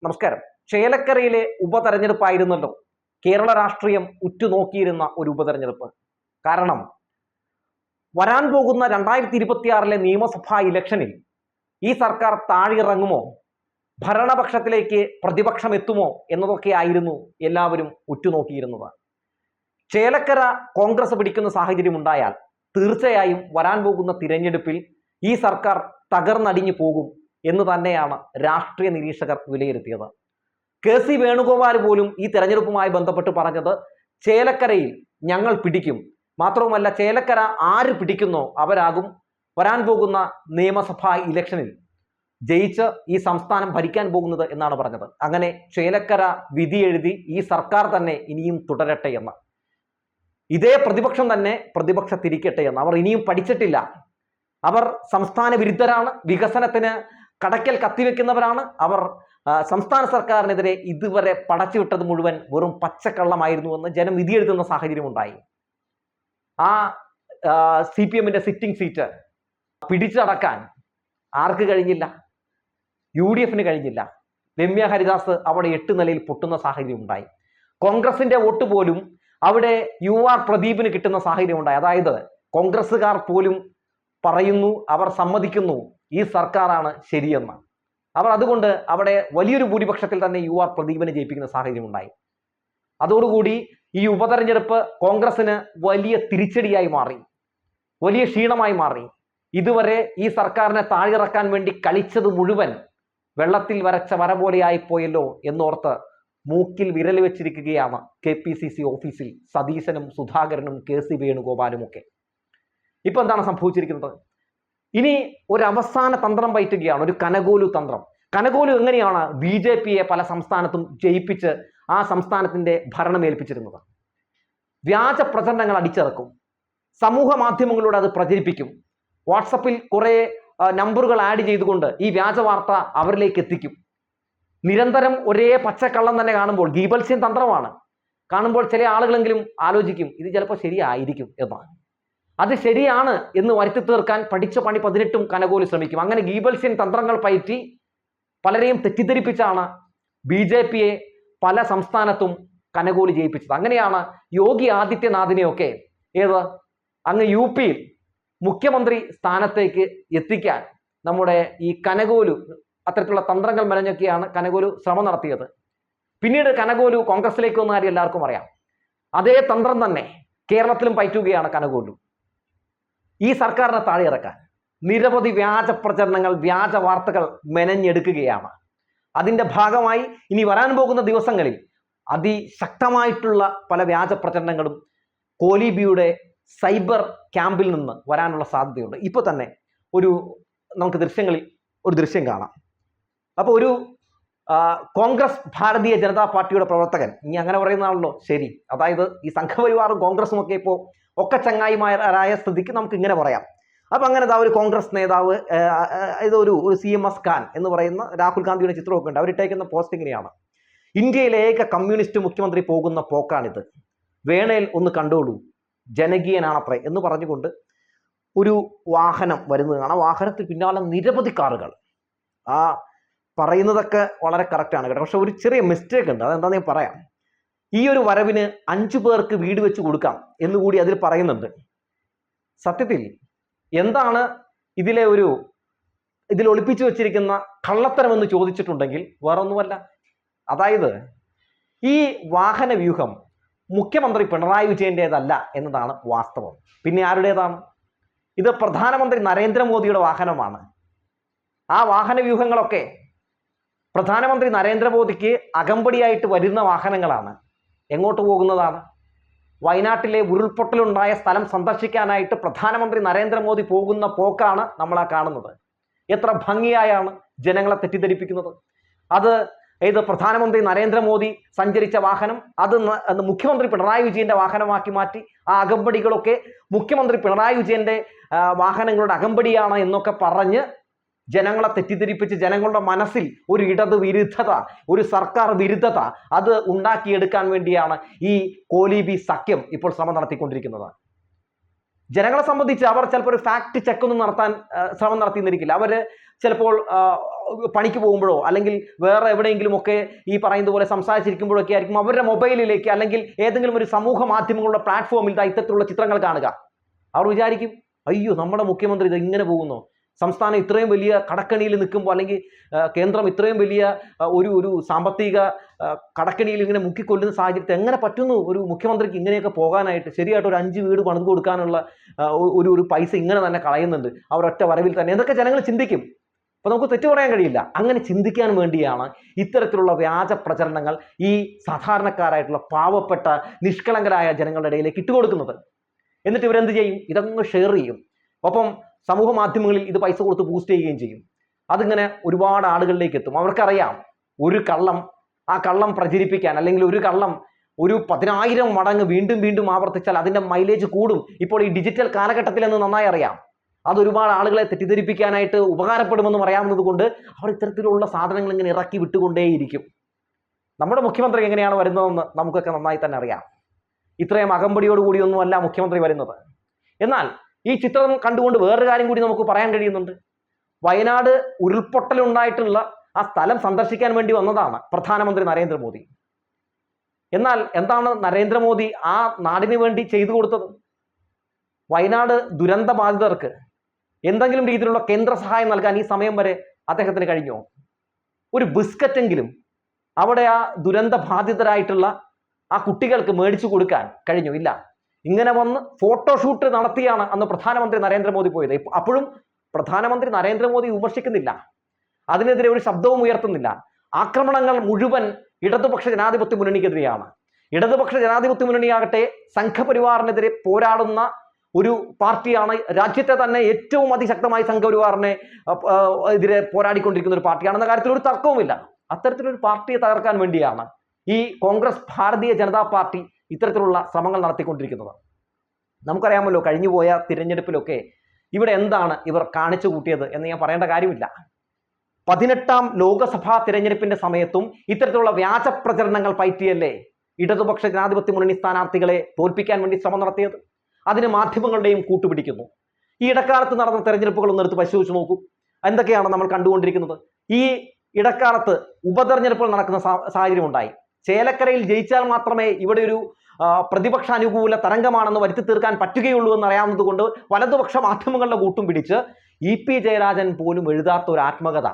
നമസ്കാരം. ചേലക്കരയിലെ ഉപതെരഞ്ഞെടുപ്പായിരുന്നല്ലോ കേരള രാഷ്ട്രീയം ഉറ്റുനോക്കിയിരുന്ന ഒരു ഉപതെരഞ്ഞെടുപ്പ്. കാരണം വരാൻ പോകുന്ന 2026 നിയമസഭാ ഇലക്ഷനിൽ ഈ സർക്കാർ താഴിറങ്ങുമോ, ഭരണപക്ഷത്തിലേക്ക് പ്രതിപക്ഷം എത്തുമോ എന്നതൊക്കെ ആയിരുന്നു എല്ലാവരും ഉറ്റുനോക്കിയിരുന്നത്. ചേലക്കര കോൺഗ്രസ് പിടിക്കുന്ന സാഹചര്യം ഉണ്ടായാൽ തീർച്ചയായും വരാൻ പോകുന്ന തിരഞ്ഞെടുപ്പിൽ ഈ സർക്കാർ തകർന്നടിഞ്ഞു പോകും എന്ന് തന്നെയാണ് രാഷ്ട്രീയ നിരീക്ഷകർ വിലയിരുത്തിയത്. കെ.സി. വേണുഗോപാൽ പോലും ഈ തെരഞ്ഞെടുപ്പുമായി ബന്ധപ്പെട്ട് പറഞ്ഞത് ചേലക്കരയിൽ ഞങ്ങൾ പിടിക്കും, മാത്രവുമല്ല ചേലക്കര ആര് പിടിക്കുന്നോ അവരാകും വരാൻ പോകുന്ന നിയമസഭാ ഇലക്ഷനിൽ ജയിച്ച് ഈ സംസ്ഥാനം ഭരിക്കാൻ പോകുന്നത് എന്നാണ് പറഞ്ഞത്. അങ്ങനെ ചേലക്കര വിധി എഴുതി ഈ സർക്കാർ തന്നെ ഇനിയും തുടരട്ടെ എന്ന്, ഇതേ പ്രതിപക്ഷം തന്നെ പ്രതിപക്ഷത്തിരിക്കട്ടെ എന്ന്. അവർ ഇനിയും പഠിച്ചിട്ടില്ല, അവർ സംസ്ഥാന വിരുദ്ധരാണ്, വികസനത്തിന് കടക്കൽ കത്തിവെക്കുന്നവരാണ്. അവർ സംസ്ഥാന സർക്കാരിനെതിരെ ഇതുവരെ പടച്ചുവിട്ടത് മുഴുവൻ വെറും പച്ചക്കള്ളമായിരുന്നു എന്ന് ജനം വിധി എഴുതുന്ന സാഹചര്യം ഉണ്ടായി. ആ CPM സിറ്റിംഗ് സീറ്റ് പിടിച്ചടക്കാൻ ആർക്ക് കഴിഞ്ഞില്ല? UDF കഴിഞ്ഞില്ല. രമ്യ ഹരിദാസ് അവിടെ 8 നിലയിൽ പൊട്ടുന്ന സാഹചര്യം ഉണ്ടായി. കോൺഗ്രസിന്റെ വോട്ട് പോലും അവിടെ UR പ്രദീപിന് കിട്ടുന്ന സാഹചര്യം ഉണ്ടായി. അതായത് കോൺഗ്രസ്സുകാർ പോലും പറയുന്നു, അവർ സമ്മതിക്കുന്നു ഈ സർക്കാരാണ് ശരിയെന്ന്. അവർ അതുകൊണ്ട് അവിടെ വലിയൊരു ഭൂരിപക്ഷത്തിൽ തന്നെ UR പ്രദീപിനെ ജയിപ്പിക്കുന്ന സാഹചര്യം ഉണ്ടായി. അതോടുകൂടി ഈ ഉപതെരഞ്ഞെടുപ്പ് കോൺഗ്രസിന് വലിയ തിരിച്ചടിയായി മാറി, വലിയ ക്ഷീണമായി മാറി. ഇതുവരെ ഈ സർക്കാരിനെ താഴിറക്കാൻ വേണ്ടി കളിച്ചത് മുഴുവൻ വെള്ളത്തിൽ വരച്ച വര പോലെയായിപ്പോയല്ലോ എന്നോർത്ത് മൂക്കിൽ വിരൽ വെച്ചിരിക്കുകയാണ് KPCC ഓഫീസിൽ സതീശനും സുധാകരനും കെ.സി. വേണുഗോപാലും ഒക്കെ. ഇപ്പൊ എന്താണ് സംഭവിച്ചിരിക്കുന്നത്? ഇനി ഒരു അവസാന തന്ത്രം പയറ്റുകയാണ്, ഒരു കനകോലു തന്ത്രം. കനകോലു എങ്ങനെയാണ് BJPയെ പല സംസ്ഥാനത്തും ജയിപ്പിച്ച് ആ സംസ്ഥാനത്തിന്റെ ഭരണം ഏൽപ്പിച്ചിരുന്നത്? വ്യാജ പ്രചരണങ്ങൾ അടിച്ചിറക്കും, സമൂഹ മാധ്യമങ്ങളിലൂടെ അത് പ്രചരിപ്പിക്കും, വാട്സപ്പിൽ കുറെ നമ്പറുകൾ ആഡ് ചെയ്തുകൊണ്ട് ഈ വ്യാജ വാർത്ത അവരിലേക്ക് എത്തിക്കും. നിരന്തരം ഒരേ പച്ചക്കള്ളം തന്നെ കാണുമ്പോൾ, ഗീബൽസ്യൻ തന്ത്രമാണ്, കാണുമ്പോൾ ചില ആളുകളെങ്കിലും ആലോചിക്കും ഇത് ചിലപ്പോൾ ശരിയായിരിക്കും എന്നാണ്. അത് ശരിയാണ് എന്ന് വരുത്തി തീർക്കാൻ പഠിച്ച പണി 18 കനകോലു ശ്രമിക്കും. അങ്ങനെ ഗീബൽസ്യൻ തന്ത്രങ്ങൾ പയറ്റി പലരെയും തെറ്റിദ്ധരിപ്പിച്ചാണ് BJPയെ പല സംസ്ഥാനത്തും കനകോലു ജയിപ്പിച്ചത്. അങ്ങനെയാണ് യോഗി ആദിത്യനാഥിനെയൊക്കെ അങ്ങ് UPയിൽ മുഖ്യമന്ത്രി സ്ഥാനത്തേക്ക് എത്തിക്കാൻ നമ്മുടെ ഈ കനകോലു അത്തരത്തിലുള്ള തന്ത്രങ്ങൾ മെനഞ്ഞൊക്കെയാണ് കനകോലു ശ്രമം നടത്തിയത്. പിന്നീട് കനകോലു കോൺഗ്രസിലേക്ക് വന്ന കാര്യം എല്ലാവർക്കും അറിയാം. അതേ തന്ത്രം തന്നെ കേരളത്തിലും പയറ്റുകയാണ് കനകോലു. ഈ സർക്കാരിനെ താഴെയിറക്കാൻ നിരവധി വ്യാജ പ്രചരണങ്ങൾ, വ്യാജ വാർത്തകൾ മെനഞ്ഞെടുക്കുകയാണ്. അതിന്റെ ഭാഗമായി ഇനി വരാൻ പോകുന്ന ദിവസങ്ങളിൽ അതിശക്തമായിട്ടുള്ള പല വ്യാജ പ്രചരണങ്ങളും കോലീബിയുടെ സൈബർ ക്യാമ്പിൽ നിന്ന് വരാനുള്ള സാധ്യതയുണ്ട്. ഇപ്പോൾ തന്നെ നമുക്ക് ദൃശ്യങ്ങളിൽ ഒരു ദൃശ്യം കാണാം. അപ്പോൾ ഒരു കോൺഗ്രസ് ഭാരതീയ ജനതാ പാർട്ടിയുടെ പ്രവർത്തകൻ, ഇനി അങ്ങനെ പറയുന്നതാണല്ലോ ശരി, അതായത് ഈ സംഘപരിവാറും കോൺഗ്രസും ഒക്കെ ഇപ്പോൾ ഒക്കെ ചങ്ങായിമാരായ സ്ഥിതിക്ക് നമുക്ക് ഇങ്ങനെ പറയാം. അപ്പം അങ്ങനെ ഒരു കോൺഗ്രസ് നേതാവ്, ഇതൊരു CMS ഖാൻ എന്ന് പറയുന്ന രാഹുൽ ഗാന്ധിയുടെ ചിത്രമൊക്കെ ഉണ്ട്. അവരിട്ടേക്കുന്ന പോസ്റ്റ് ഇങ്ങനെയാണ്: ഇന്ത്യയിലെ ഏക കമ്മ്യൂണിസ്റ്റ് മുഖ്യമന്ത്രി പോകുന്ന പോക്കാണിത്, വേണേൽ ഒന്ന് കണ്ടോളൂ, ജനകീയനാണത്രേ എന്ന് പറഞ്ഞുകൊണ്ട് ഒരു വാഹനം വരുന്നതാണ്. ആ വാഹനത്തിൽ പിന്നാലെ നിരവധി കാറുകൾ. ആ പറയുന്നതൊക്കെ വളരെ കറക്റ്റാണ് കേട്ടോ, പക്ഷെ ഒരു ചെറിയ മിസ്റ്റേക്ക് ഉണ്ട്. അതെന്താണെന്ന് ഞാൻ പറയാം. ഈ ഒരു വരവിന് 5 പേർക്ക് വീട് വെച്ച് കൊടുക്കാം എന്നുകൂടി അതിൽ പറയുന്നുണ്ട്. സത്യത്തിൽ എന്താണ് ഇതിൽ ഒളിപ്പിച്ചു വെച്ചിരിക്കുന്ന കള്ളത്തരം എന്ന് ചോദിച്ചിട്ടുണ്ടെങ്കിൽ വേറൊന്നുമല്ല. അതായത് ഈ വാഹന വ്യൂഹം മുഖ്യമന്ത്രി പിണറായി വിജയൻ്റെതല്ല എന്നതാണ് വാസ്തവം. പിന്നെ ആരുടേതാണ്? ഇത് പ്രധാനമന്ത്രി നരേന്ദ്രമോദിയുടെ വാഹനമാണ്. ആ വാഹന വ്യൂഹങ്ങളൊക്കെ പ്രധാനമന്ത്രി നരേന്ദ്രമോദിക്ക് അകമ്പടിയായിട്ട് വരുന്ന വാഹനങ്ങളാണ്. എങ്ങോട്ട് പോകുന്നതാണ്? വയനാട്ടിലെ ഉരുൾപൊട്ടലുണ്ടായ സ്ഥലം സന്ദർശിക്കാനായിട്ട് പ്രധാനമന്ത്രി നരേന്ദ്രമോദി പോകുന്ന പോക്കാണ് നമ്മൾ കാണുന്നത്. എത്ര ഭംഗിയായാണ് ജനങ്ങളെ തെറ്റിദ്ധരിപ്പിക്കുന്നത്. ഇത് പ്രധാനമന്ത്രി നരേന്ദ്രമോദി സഞ്ചരിച്ച വാഹനം അത് മുഖ്യമന്ത്രി പിണറായി വിജയന്റെ വാഹനമാക്കി മാറ്റി. ആ അകമ്പടികളൊക്കെ മുഖ്യമന്ത്രി പിണറായി വിജയന്റെ വാഹനങ്ങളുടെ അകമ്പടിയാണ് എന്നൊക്കെ പറഞ്ഞ് ജനങ്ങളെ തെറ്റിദ്ധരിപ്പിച്ച് ജനങ്ങളുടെ മനസ്സിൽ ഒരു ഇടത് വിരുദ്ധത, ഒരു സർക്കാർ വിരുദ്ധത അത് ഉണ്ടാക്കിയെടുക്കാൻ വേണ്ടിയാണ് ഈ കോലീബി സഖ്യം ഇപ്പോൾ ശ്രമം നടത്തിക്കൊണ്ടിരിക്കുന്നത്. ജനങ്ങളെ സംബന്ധിച്ച് അവർ ചിലപ്പോൾ ഒരു ഫാക്ട് ചെക്ക് ഒന്നും നടത്താൻ ശ്രമം നടത്തിയെന്നിരിക്കില്ല. അവർ ചിലപ്പോൾ പണിക്ക് പോകുമ്പോഴോ അല്ലെങ്കിൽ വേറെ എവിടെയെങ്കിലും ഒക്കെ ഈ പറയുന്നത് പോലെ സംസാരിച്ചിരിക്കുമ്പോഴൊക്കെ ആയിരിക്കും അവരുടെ മൊബൈലിലേക്ക് അല്ലെങ്കിൽ ഏതെങ്കിലും ഒരു സമൂഹ മാധ്യമങ്ങളുടെ പ്ലാറ്റ്ഫോമിൽ ഇത്തരത്തിലുള്ള ചിത്രങ്ങൾ കാണുക. അവർ വിചാരിക്കും, അയ്യോ നമ്മുടെ മുഖ്യമന്ത്രി ഇത് ഇങ്ങനെ പോകുന്നു, സംസ്ഥാനം ഇത്രയും വലിയ കടക്കണിയിൽ നിൽക്കുമ്പോൾ അല്ലെങ്കിൽ കേന്ദ്രം ഇത്രയും വലിയ ഒരു സാമ്പത്തിക കടക്കണിയിൽ ഇങ്ങനെ മുക്കിക്കൊല്ലുന്ന സാഹചര്യത്തിൽ എങ്ങനെ പറ്റുന്നു ഒരു മുഖ്യമന്ത്രിക്ക് ഇങ്ങനെയൊക്കെ പോകാനായിട്ട്? ശരിയായിട്ട് ഒരു 5 വീട് പണിത് കൊടുക്കാനുള്ള ഒരു പൈസ ഇങ്ങനെ തന്നെ കളയുന്നുണ്ട് അവരൊറ്റ വരവിൽ തന്നെ, എന്നൊക്കെ ജനങ്ങൾ ചിന്തിക്കും. അപ്പോൾ നമുക്ക് തെറ്റു പറയാൻ കഴിയില്ല. അങ്ങനെ ചിന്തിക്കാൻ വേണ്ടിയാണ് ഇത്തരത്തിലുള്ള വ്യാജ പ്രചരണങ്ങൾ ഈ സാധാരണക്കാരായിട്ടുള്ള പാവപ്പെട്ട നിഷ്കളങ്കരായ ജനങ്ങളുടെ ഇടയിലേക്ക് ഇട്ടുകൊടുക്കുന്നത്. എന്നിട്ട് ഇവരെന്ത് ചെയ്യും? ഇതങ്ങ് ഷെയർ ചെയ്യും. ഒപ്പം സമൂഹ മാധ്യമങ്ങളിൽ ഇത് പൈസ കൊടുത്ത് ബൂസ്റ്റ് ചെയ്യുകയും ചെയ്യും. അതിങ്ങനെ ഒരുപാട് ആളുകളിലേക്ക് എത്തും. അവർക്കറിയാം ഒരു കള്ളം, ആ കള്ളം പ്രചരിപ്പിക്കാൻ അല്ലെങ്കിൽ ഒരു കള്ളം ഒരു 10,000 മടങ്ങ് വീണ്ടും വീണ്ടും ആവർത്തിച്ചാൽ അതിൻ്റെ മൈലേജ് കൂടും. ഇപ്പോൾ ഈ ഡിജിറ്റൽ കാലഘട്ടത്തിലെന്ന് നന്നായി അറിയാം. അതൊരുപാട് ആളുകളെ തെറ്റിദ്ധരിപ്പിക്കാനായിട്ട് ഉപകാരപ്പെടുമെന്നും അറിയാവുന്നത് കൊണ്ട് അവർ ഇത്തരത്തിലുള്ള സാധനങ്ങൾ ഇങ്ങനെ ഇറക്കി വിട്ടുകൊണ്ടേയിരിക്കും. നമ്മുടെ മുഖ്യമന്ത്രി എങ്ങനെയാണ് വരുന്നതെന്ന് നമുക്കൊക്കെ നന്നായി തന്നെ അറിയാം. ഇത്രയും അകമ്പടിയോടുകൂടിയൊന്നുമല്ല മുഖ്യമന്ത്രി വരുന്നത്. എന്നാൽ ഈ ചിത്രം കണ്ടുകൊണ്ട് വേറൊരു കാര്യം കൂടി നമുക്ക് പറയാൻ കഴിയുന്നുണ്ട്. വയനാട് ഉരുൾപൊട്ടലുണ്ടായിട്ടുള്ള ആ സ്ഥലം സന്ദർശിക്കാൻ വേണ്ടി വന്നതാണ് പ്രധാനമന്ത്രി നരേന്ദ്രമോദി. എന്നാൽ എന്താണ് നരേന്ദ്രമോദി ആ നാടിന് വേണ്ടി ചെയ്തു കൊടുത്തത്? വയനാട് ദുരന്ത ബാധിതർക്ക് എന്തെങ്കിലും രീതിയിലുള്ള കേന്ദ്ര സഹായം നൽകാൻ ഈ സമയം വരെ അദ്ദേഹത്തിന് കഴിഞ്ഞോ? ഒരു ബിസ്ക്കറ്റെങ്കിലും അവിടെ ആ ദുരന്ത ബാധിതരായിട്ടുള്ള ആ കുട്ടികൾക്ക് മേടിച്ചു കൊടുക്കാൻ കഴിഞ്ഞു? ഇല്ല. ഇങ്ങനെ വന്ന് ഫോട്ടോഷൂട്ട് നടത്തിയാണ് അന്ന് പ്രധാനമന്ത്രി നരേന്ദ്രമോദി പോയത്. അപ്പോഴും പ്രധാനമന്ത്രി നരേന്ദ്രമോദി വിമർശിക്കുന്നില്ല, അതിനെതിരെ ഒരു ശബ്ദവും ഉയർത്തുന്നില്ല. ആക്രമണങ്ങൾ മുഴുവൻ ഇടതുപക്ഷ ജനാധിപത്യ മുന്നണിക്കെതിരെയാണ്. ഇടതുപക്ഷ ജനാധിപത്യ മുന്നണിയാകട്ടെ സംഘപരിവാറിനെതിരെ പോരാടുന്ന ഒരു പാർട്ടിയാണ്. രാജ്യത്തെ തന്നെ ഏറ്റവും അതിശക്തമായി സംഘപരിവാറിനെ എതിരെ പോരാടിക്കൊണ്ടിരിക്കുന്ന ഒരു പാർട്ടിയാണെന്ന കാര്യത്തിൽ ഒരു തർക്കവുമില്ല. അത്തരത്തിലൊരു പാർട്ടിയെ തകർക്കാൻ വേണ്ടിയാണ് ഈ കോൺഗ്രസ് ഭാരതീയ ജനതാ പാർട്ടി ഇത്തരത്തിലുള്ള ശ്രമങ്ങൾ നടത്തിക്കൊണ്ടിരിക്കുന്നത്. നമുക്കറിയാമല്ലോ കഴിഞ്ഞുപോയ തിരഞ്ഞെടുപ്പിലൊക്കെ ഇവിടെ എന്താണ് ഇവർ കാണിച്ചു കൂട്ടിയത് എന്ന് ഞാൻ പറയേണ്ട കാര്യമില്ല. 18ാം ലോക്സഭാ തിരഞ്ഞെടുപ്പിന്റെ സമയത്തും ഇത്തരത്തിലുള്ള വ്യാജ പ്രചരണങ്ങൾ പയറ്റിയല്ലേ ഇടതുപക്ഷ ജനാധിപത്യ മുന്നണി സ്ഥാനാർത്ഥികളെ തോൽപ്പിക്കാൻ വേണ്ടി ശ്രമം നടത്തിയത്. അതിന് മാധ്യമങ്ങളുടെയും കൂട്ടുപിടിക്കുന്നു. ഈ ഇടക്കാലത്ത് നടന്ന തെരഞ്ഞെടുപ്പുകൾ ഒന്ന് എടുത്ത് പരിശോധിച്ച് നോക്കൂ. എന്തൊക്കെയാണ് നമ്മൾ കണ്ടുകൊണ്ടിരിക്കുന്നത്? ഈ ഇടക്കാലത്ത് ഉപതെരഞ്ഞെടുപ്പുകൾ നടക്കുന്ന സാഹചര്യം ഉണ്ടായി. ചേലക്കരയിൽ ജയിച്ചാൽ മാത്രമേ ഇവിടെ ഒരു പ്രതിപക്ഷ അനുകൂല തരംഗമാണെന്ന് വരുത്തി തീർക്കാൻ പറ്റുകയുള്ളൂ എന്ന് അറിയാവുന്നത് കൊണ്ട് വലതുപക്ഷ മാധ്യമങ്ങളുടെ കൂട്ടും പിടിച്ച് EP ജയരാജൻ പോലും എഴുതാത്ത ഒരു ആത്മകഥ,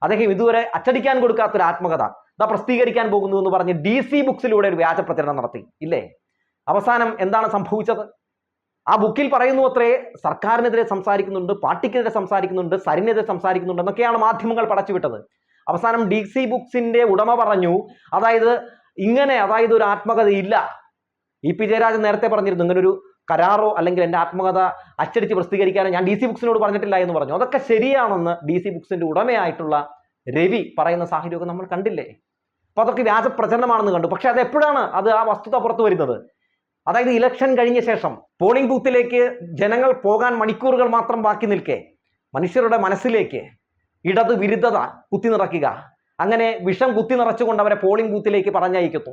അദ്ദേഹം ഇതുവരെ അച്ചടിക്കാൻ കൊടുക്കാത്തൊരു ആത്മകഥ പ്രസിദ്ധീകരിക്കാൻ പോകുന്നു എന്ന് പറഞ്ഞ് DC ബുക്സിലൂടെ ഒരു വ്യാജ പ്രചരണം നടത്തി ഇല്ലേ? അവസാനം എന്താണ് സംഭവിച്ചത്? ആ ബുക്കിൽ പറയുന്നു അത്രേ സർക്കാരിനെതിരെ സംസാരിക്കുന്നുണ്ട്, പാർട്ടിക്കെതിരെ സംസാരിക്കുന്നുണ്ട്, സരിനെതിരെ സംസാരിക്കുന്നുണ്ട് എന്നൊക്കെയാണ് മാധ്യമങ്ങൾ പടച്ചുവിട്ടത്. അവസാനം DC ബുക്സിന്റെ ഉടമ പറഞ്ഞു, അതായത് ഒരു ആത്മകഥ ഇല്ല. EP ജയരാജൻ നേരത്തെ പറഞ്ഞിരുന്നു ഇങ്ങനെ ഒരു കരാറോ അല്ലെങ്കിൽ എൻ്റെ ആത്മകഥ അച്ചടിച്ച് പ്രസിദ്ധീകരിക്കാനോ ഞാൻ DC ബുക്സിനോട് പറഞ്ഞിട്ടില്ല എന്ന് പറഞ്ഞു. അതൊക്കെ ശരിയാണെന്ന് DC ബുക്സിന്റെ ഉടമയായിട്ടുള്ള രവി പറയുന്ന സാഹചര്യമൊക്കെ നമ്മൾ കണ്ടില്ലേ? അപ്പൊ അതൊക്കെ വ്യാജ പ്രചരണമാണെന്ന് കണ്ടു. പക്ഷെ അത് എപ്പോഴാണ് ആ വസ്തുത പുറത്തു വരുന്നത്? അതായത് ഇലക്ഷൻ കഴിഞ്ഞ ശേഷം പോളിംഗ് ബൂത്തിലേക്ക് ജനങ്ങൾ പോകാൻ മണിക്കൂറുകൾ മാത്രം ബാക്കി നിൽക്കെ മനുഷ്യരുടെ മനസ്സിലേക്ക് ഇടത് വിരുദ്ധത കുത്തി നിറയ്ക്കുക, അങ്ങനെ വിഷം കുത്തി നിറച്ചുകൊണ്ട് അവരെ പോളിംഗ് ബൂത്തിലേക്ക് പറഞ്ഞയക്കുന്നു.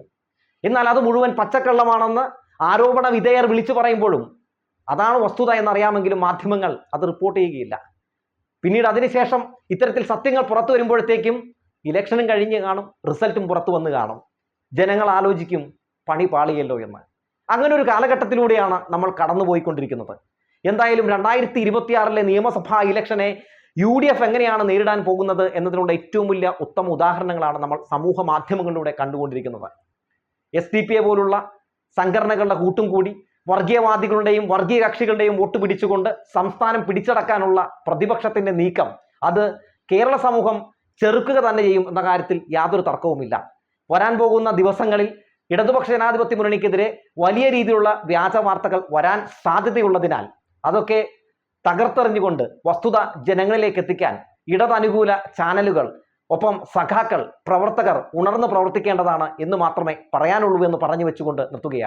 എന്നാൽ അത് മുഴുവൻ പച്ചക്കള്ളമാണെന്ന് ആരോപണ വിധേയർ വിളിച്ചു പറയുമ്പോഴും അതാണ് വസ്തുത എന്നറിയാമെങ്കിലും മാധ്യമങ്ങൾ അത് റിപ്പോർട്ട് ചെയ്യുകയില്ല. പിന്നീട് അതിനുശേഷം ഇത്തരത്തിൽ സത്യങ്ങൾ പുറത്തു വരുമ്പോഴത്തേക്കും ഇലക്ഷനും കഴിഞ്ഞ് കാണും, റിസൾട്ടും പുറത്തു വന്ന് കാണും. ജനങ്ങൾ ആലോചിക്കും പണി പാളിയല്ലോ എന്ന്. അങ്ങനെ ഒരു കാലഘട്ടത്തിലൂടെയാണ് നമ്മൾ കടന്നുപോയിക്കൊണ്ടിരിക്കുന്നത്. എന്തായാലും 2026 നിയമസഭാ ഇലക്ഷനെ UDF എങ്ങനെയാണ് നേരിടാൻ പോകുന്നത് എന്നതിനുള്ള ഏറ്റവും വലിയ ഉത്തമ ഉദാഹരണങ്ങളാണ് നമ്മൾ സമൂഹ മാധ്യമങ്ങളിലൂടെ കണ്ടുകൊണ്ടിരിക്കുന്നത്. SDP പോലുള്ള സംഘടനകളുടെ കൂട്ടും കൂടി വർഗീയവാദികളുടെയും വർഗീയ കക്ഷികളുടെയും വോട്ട് പിടിച്ചുകൊണ്ട് സംസ്ഥാനം പിടിച്ചടക്കാനുള്ള പ്രതിപക്ഷത്തിന്റെ നീക്കം അത് കേരള സമൂഹം ചെറുക്കുക തന്നെ ചെയ്യും എന്ന കാര്യത്തിൽ യാതൊരു തർക്കവുമില്ല. വരാൻ പോകുന്ന ദിവസങ്ങളിൽ ഇടതുപക്ഷ ജനാധിപത്യ മുന്നണിക്കെതിരെ വലിയ രീതിയിലുള്ള വ്യാജ വാർത്തകൾ വരാൻ സാധ്യതയുള്ളതിനാൽ അതൊക്കെ തകർത്തെറിഞ്ഞുകൊണ്ട് വസ്തുത ജനങ്ങളിലേക്ക് എത്തിക്കാൻ ഇടതനുകൂല ചാനലുകൾ ഒപ്പം സഖാക്കൾ പ്രവർത്തകർ ഉണർന്ന് പ്രവർത്തിക്കേണ്ടതാണ് എന്ന് മാത്രമേ പറയാനുള്ളൂ എന്ന് പറഞ്ഞു വെച്ചുകൊണ്ട് നിർത്തുകയാണ്.